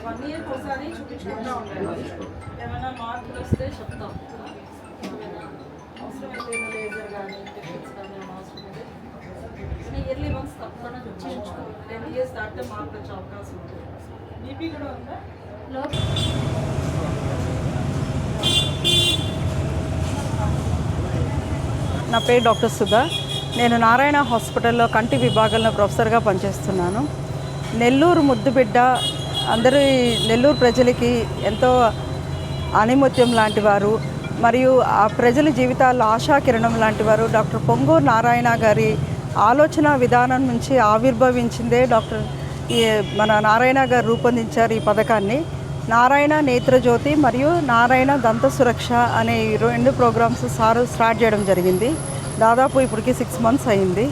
1 ఇయర్కి ఒకసారి చూపించుకుంటూ ఉండాలి. ఏమైనా మార్పులు వస్తే చెప్తాం. అవసరమైతే లేజర్ కానీ టెక్నిక్స్ కానీ ఏమైనా అవసరమైతే ఇయర్లీ వన్స్ తప్పకుండా చూపించుకోవాలి. 10 ఇయర్స్ దాటితే మార్పు వచ్చే అవకాశం ఉంటుంది. బీపీ కూడా ఉందా? నా పేరు డాక్టర్ సుధా. నేను నారాయణ హాస్పిటల్లో కంటి విభాగంలో ప్రొఫెసర్గా పనిచేస్తున్నాను. నెల్లూరు ముద్దుబిడ్డ, అందరూ నెల్లూరు ప్రజలకి ఎంతో ఆణిముత్యం లాంటి వారు మరియు ఆ ప్రజల జీవితాల్లో ఆశాకిరణం లాంటి వారు డాక్టర్ పొంగూరు నారాయణ గారి ఆలోచన విధానం నుంచి ఆవిర్భవించిందే మన నారాయణ గారు రూపొందించారు ఈ పథకాన్ని. నారాయణ నేత్రజ్యోతి మరియు నారాయణ దంత సురక్ష అనే ఈ 2 ప్రోగ్రామ్స్ స్టార్ట్ చేయడం జరిగింది. దాదాపు ఇప్పటికి 6 మంత్స్ అయింది.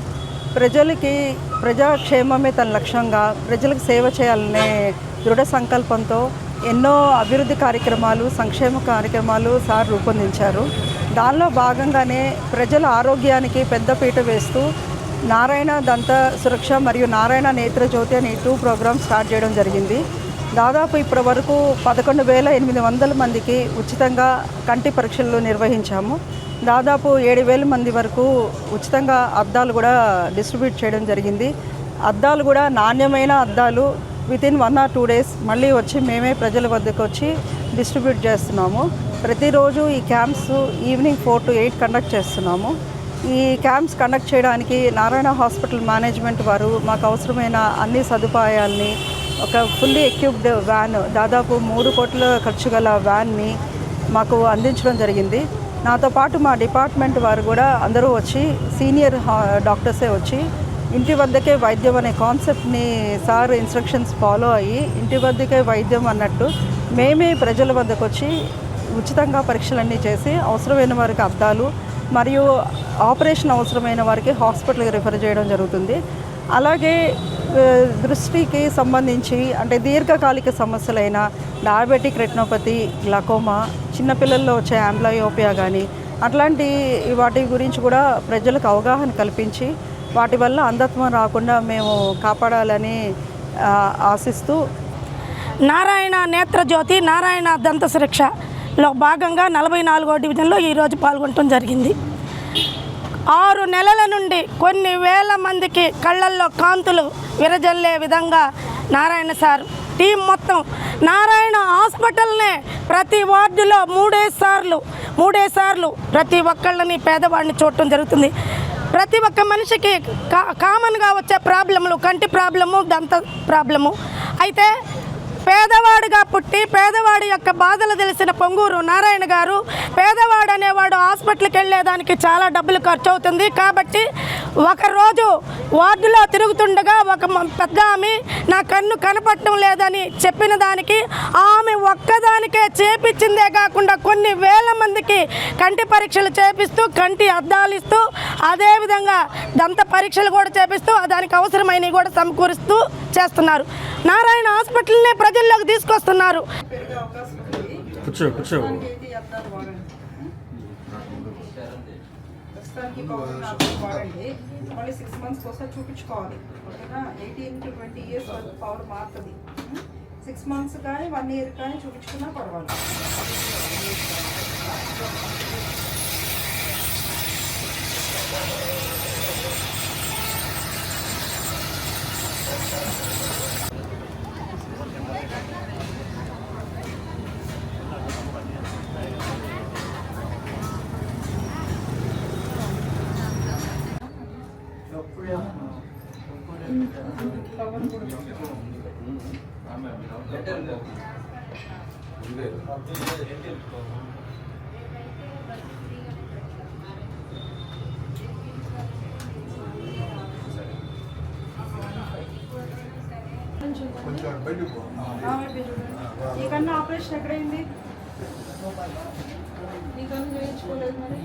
ప్రజాక్షేమమే తన లక్ష్యంగా ప్రజలకు సేవ చేయాలనే దృఢ సంకల్పంతో ఎన్నో అభివృద్ధి కార్యక్రమాలు, సంక్షేమ కార్యక్రమాలు సార్ రూపొందించారు. దానిలో భాగంగానే ప్రజల ఆరోగ్యానికి పెద్దపీట వేస్తూ నారాయణ దంత సురక్ష మరియు నారాయణ నేత్రజ్యోతి అనే 2 ప్రోగ్రామ్స్ స్టార్ట్ చేయడం జరిగింది. దాదాపు ఇప్పటి వరకు 11,800 మందికి ఉచితంగా కంటి పరీక్షలు నిర్వహించాము. దాదాపు 7,000 మంది వరకు ఉచితంగా అద్దాలు కూడా డిస్ట్రిబ్యూట్ చేయడం జరిగింది. అద్దాలు కూడా నాణ్యమైన అద్దాలు వితిన్ 1 or 2 days మళ్ళీ వచ్చి మేమే ప్రజల వద్దకు వచ్చి డిస్ట్రిబ్యూట్ చేస్తున్నాము. ప్రతిరోజు ఈ క్యాంప్స్ ఈవినింగ్ 4 to 8 కండక్ట్ చేస్తున్నాము. ఈ క్యాంప్స్ కండక్ట్ చేయడానికి నారాయణ హాస్పిటల్ మేనేజ్మెంట్ వారు మాకు అవసరమైన అన్ని సదుపాయాల్ని, ఒక ఫుల్లీ ఎక్విప్డ్ వ్యాన్, దాదాపు 3 కోట్ల ఖర్చు గల వ్యాన్ని మాకు అందించడం జరిగింది. నాతో పాటు మా డిపార్ట్మెంట్ వారు కూడా అందరూ వచ్చి, సీనియర్ డాక్టర్సే వచ్చి ఇంటి వద్దకే వైద్యం అనే కాన్సెప్ట్ని సార్ ఇన్స్ట్రక్షన్స్ ఫాలో అయ్యి ఇంటి వద్దకే వైద్యం అన్నట్టు మేమే ప్రజల వద్దకు వచ్చి ఉచితంగా పరీక్షలన్నీ చేసి అవసరమైన వారికి అద్దాలు మరియు ఆపరేషన్ అవసరమైన వారికి హాస్పిటల్కి రిఫర్ చేయడం జరుగుతుంది. అలాగే దృష్టికి సంబంధించి అంటే దీర్ఘకాలిక సమస్యలైన డయాబెటిక్ రెటినోపతి, గ్లాకోమా, చిన్నపిల్లల్లో వచ్చే ఆంబ్లయోపియా కానీ అట్లాంటి వాటి గురించి కూడా ప్రజలకు అవగాహన కల్పించి వాటి వల్ల అంధత్వం రాకుండా మేము కాపాడాలని ఆశిస్తూ నారాయణ నేత్రజ్యోతి, నారాయణ దంత సురక్షలో భాగంగా 44వ డివిజన్లో ఈరోజు పాల్గొనడం జరిగింది. 6 నెలల నుండి కొన్ని వేల మందికి కళ్ళల్లో కాంతులు విరజల్లే విధంగా నారాయణ సార్ టీం మొత్తం నారాయణ హాస్పిటల్నే ప్రతి వార్డులో 3 సార్లు ప్రతి ఒక్కళ్ళని పేదవాడిని చూడటం జరుగుతుంది. ప్రతి ఒక్క మనిషికి కామన్గా వచ్చే ప్రాబ్లములు కంటి ప్రాబ్లము, దంత ప్రాబ్లము. అయితే పేదవాడిగా పుట్టి పేదవాడి యొక్క బాధలు తెలిసిన పొంగూరు నారాయణ గారు, పేదవాడు అనేవాడు హాస్పిటల్కి వెళ్ళేదానికి చాలా డబ్బులు ఖర్చు అవుతుంది కాబట్టి ఒకరోజు వార్డులో తిరుగుతుండగా ఒక పెద్ద ఆమె నా కన్ను కనపడటం లేదని చెప్పిన దానికి ఆమె ఒక్కదానికే చేపించిందే కాకుండా కొన్ని వేల మందికి కంటి పరీక్షలు చేపిస్తూ, కంటి అద్దాలు ఇస్తూ, అదేవిధంగా దంత పరీక్షలు కూడా చేపిస్తూ దానికి అవసరమైనవి కూడా సమకూరుస్తూ చేస్తున్నారు. నారాయణ హాస్పిటల్నే ప్రజల్లోకి తీసుకొస్తున్నారు. మళ్ళీ 6 months ఒకసారి చూపించుకోవాలి. ఓకేనా? 18 to 20 years వరకు పవర్ మారుతుంది. 6 months కానీ 1 year కానీ చూపించుకున్నా పర్వాలేదు. ఈ కన్నా ఆపరేషన్ ఎక్కడైంది? ఈ కన్ను చేయించుకోలేదు మరి.